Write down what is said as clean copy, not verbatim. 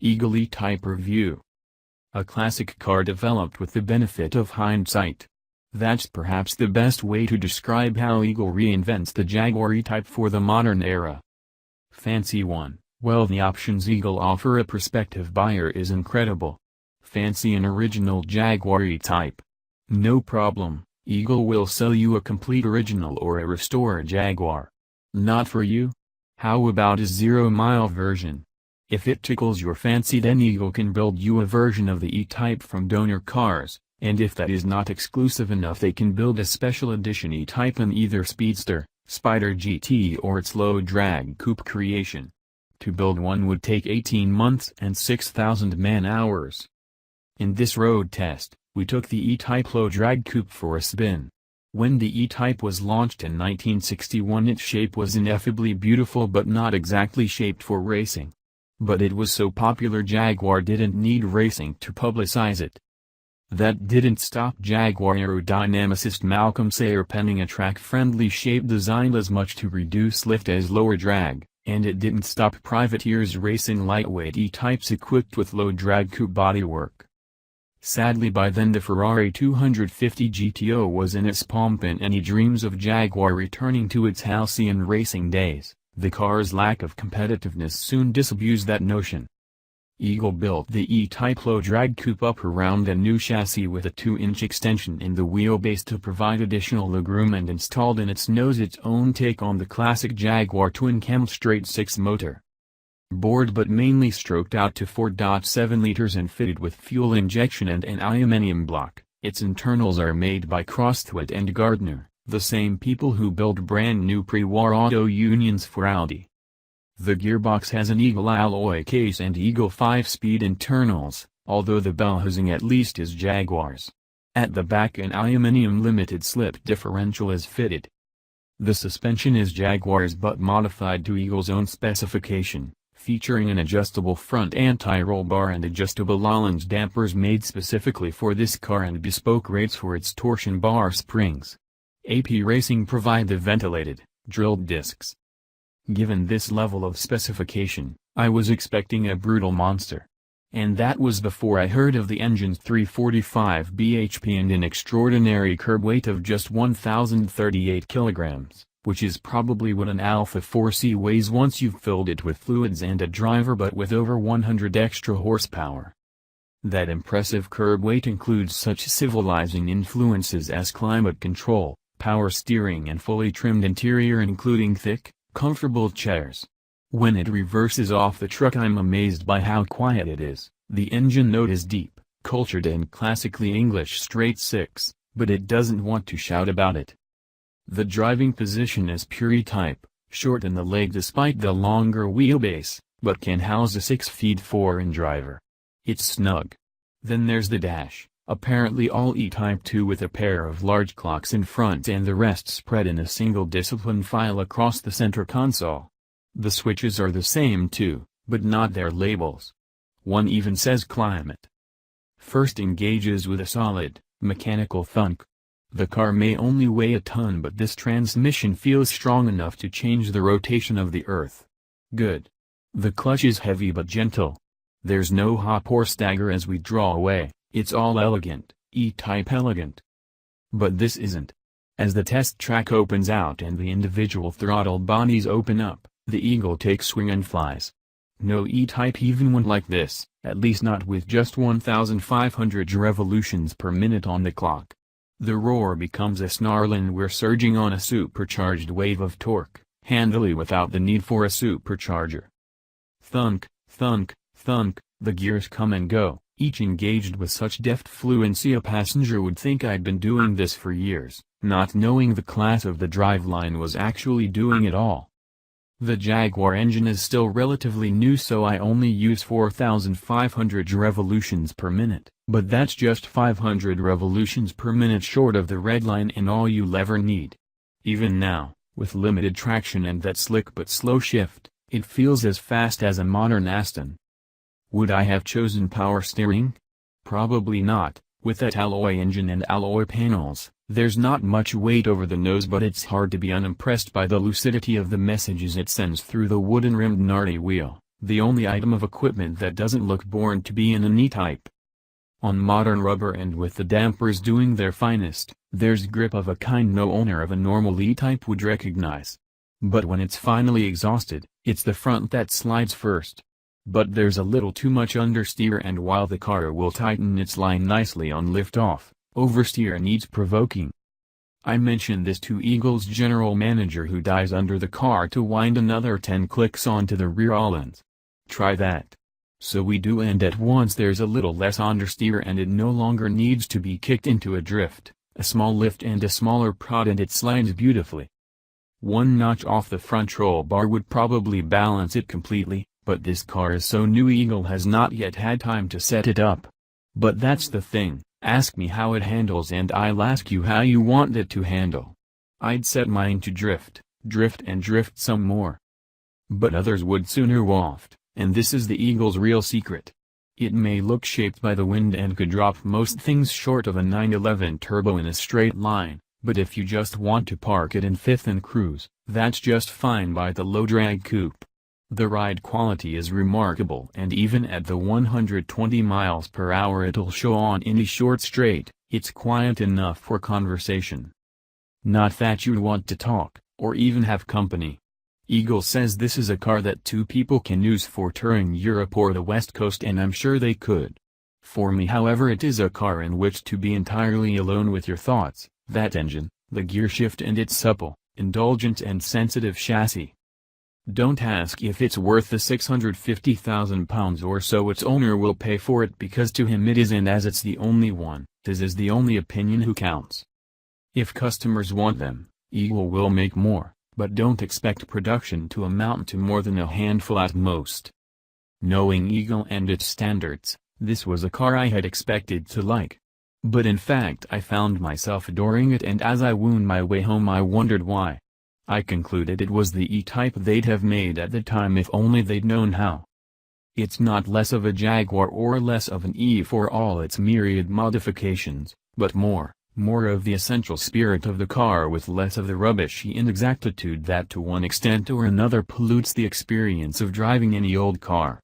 Eagle E-Type Review. A classic car developed with the benefit of hindsight. That's perhaps the best way to describe how Eagle reinvents the Jaguar E-Type for the modern era. Fancy one? Well, the options Eagle offer a prospective buyer is incredible. Fancy an original Jaguar E-Type? No problem, Eagle will sell you a complete original or a restored Jaguar. Not for you? How about a 0-mile version? If it tickles your fancy, then Eagle can build you a version of the E-Type from donor cars, and if that is not exclusive enough, they can build a special edition E-Type in either Speedster, Spyder GT or its Low Drag Coupé creation. To build one would take 18 months and 6,000 man-hours. In this road test, we took the E-Type Low Drag Coupé for a spin. When the E-Type was launched in 1961, its shape was ineffably beautiful but not exactly shaped for racing. But it was so popular Jaguar didn't need racing to publicize it. That didn't stop Jaguar aerodynamicist Malcolm Sayer penning a track-friendly shape designed as much to reduce lift as lower drag, and it didn't stop privateers racing lightweight E-Types equipped with low drag coupe bodywork. Sadly, by then the Ferrari 250 GTO was in its pomp, and any dreams of Jaguar returning to its halcyon racing days, the car's lack of competitiveness soon disabused that notion. Eagle built the E-Type Low Drag Coupe up around a new chassis with a 2-inch extension in the wheelbase to provide additional legroom, and installed in its nose its own take on the classic Jaguar twin-cam straight-six motor. Bored but mainly stroked out to 4.7 liters and fitted with fuel injection and an aluminum block, its internals are made by Crosthwaite and Gardner, the same people who build brand new pre-war auto unions for Audi. The gearbox has an Eagle alloy case and Eagle 5-speed internals, although the bell housing at least is Jaguar's. At the back, an aluminum limited slip differential is fitted. The suspension is Jaguar's but modified to Eagle's own specification, featuring an adjustable front anti-roll bar and adjustable Allen's dampers made specifically for this car and bespoke rates for its torsion bar springs. AP Racing provide the ventilated, drilled discs. Given this level of specification, I was expecting a brutal monster. And that was before I heard of the engine's 345 bhp and an extraordinary curb weight of just 1,038 kilograms, which is probably what an Alpha 4C weighs once you've filled it with fluids and a driver, but with over 100 extra horsepower. That impressive curb weight includes such civilizing influences as climate control, power steering and fully trimmed interior including thick, comfortable chairs. When it reverses off the truck, I'm amazed by how quiet it is. The engine note is deep, cultured and classically English straight-six, but it doesn't want to shout about it. The driving position is pure E-Type, short in the leg despite the longer wheelbase, but can house a 6'4" driver. It's snug. Then there's the dash. Apparently all E-Type 2 with a pair of large clocks in front and the rest spread in a single discipline file across the center console. The switches are the same too, but not their labels. One even says climate. First engages with a solid, mechanical thunk. The car may only weigh a ton, but this transmission feels strong enough to change the rotation of the earth. Good. The clutch is heavy but gentle. There's no hop or stagger as we draw away. It's all elegant, E-Type elegant. But this isn't. As the test track opens out and the individual throttle bodies open up, the Eagle takes swing and flies. No E-Type even went like this, at least not with just 1,500 revolutions per minute on the clock. The roar becomes a snarl and we're surging on a supercharged wave of torque, handily without the need for a supercharger. Thunk, thunk, thunk, the gears come and go, each engaged with such deft fluency a passenger would think I'd been doing this for years, not knowing the class of the driveline was actually doing it all. The Jaguar engine is still relatively new, so I only use 4,500 revolutions per minute, but that's just 500 revolutions per minute short of the red line and all you'll ever need. Even now, with limited traction and that slick but slow shift, it feels as fast as a modern Aston. Would I have chosen power steering? Probably not. With that alloy engine and alloy panels, there's not much weight over the nose, but it's hard to be unimpressed by the lucidity of the messages it sends through the wooden-rimmed gnarly wheel. The only item of equipment that doesn't look born to be in an E-Type. On modern rubber and with the dampers doing their finest, there's grip of a kind no owner of a normal E-Type would recognize. But when it's finally exhausted, it's the front that slides first. But there's a little too much understeer, and while the car will tighten its line nicely on liftoff, oversteer needs provoking. I mentioned this to Eagle's general manager, who dives under the car to wind another 10 clicks onto the rear Allens. Try that. So we do, and at once there's a little less understeer and it no longer needs to be kicked into a drift, a small lift and a smaller prod, and it slides beautifully. One notch off the front roll bar would probably balance it completely, but this car is so new Eagle has not yet had time to set it up. But that's the thing, ask me how it handles and I'll ask you how you want it to handle. I'd set mine to drift and drift some more. But others would sooner waft, and this is the Eagle's real secret. It may look shaped by the wind and could drop most things short of a 911 turbo in a straight line, but if you just want to park it in fifth and cruise, that's just fine by the Low Drag Coupe. The ride quality is remarkable, and even at the 120 miles per hour it'll show on any short straight. It's quiet enough for conversation. Not that you'd want to talk, or even have company. Eagle says this is a car that two people can use for touring Europe or the West Coast, and I'm sure they could. For me, however, it is a car in which to be entirely alone with your thoughts, that engine, the gear shift and its supple, indulgent and sensitive chassis. Don't ask if it's worth the £650,000 or so its owner will pay for it, because to him it is, and as it's the only one, his is the only opinion who counts. If customers want them, Eagle will make more, but don't expect production to amount to more than a handful at most. Knowing Eagle and its standards, this was a car I had expected to like. But in fact I found myself adoring it, and as I wound my way home I wondered why. I concluded it was the E-Type they'd have made at the time if only they'd known how. It's not less of a Jaguar or less of an E for all its myriad modifications, but more of the essential spirit of the car with less of the rubbishy inexactitude that to one extent or another pollutes the experience of driving any old car.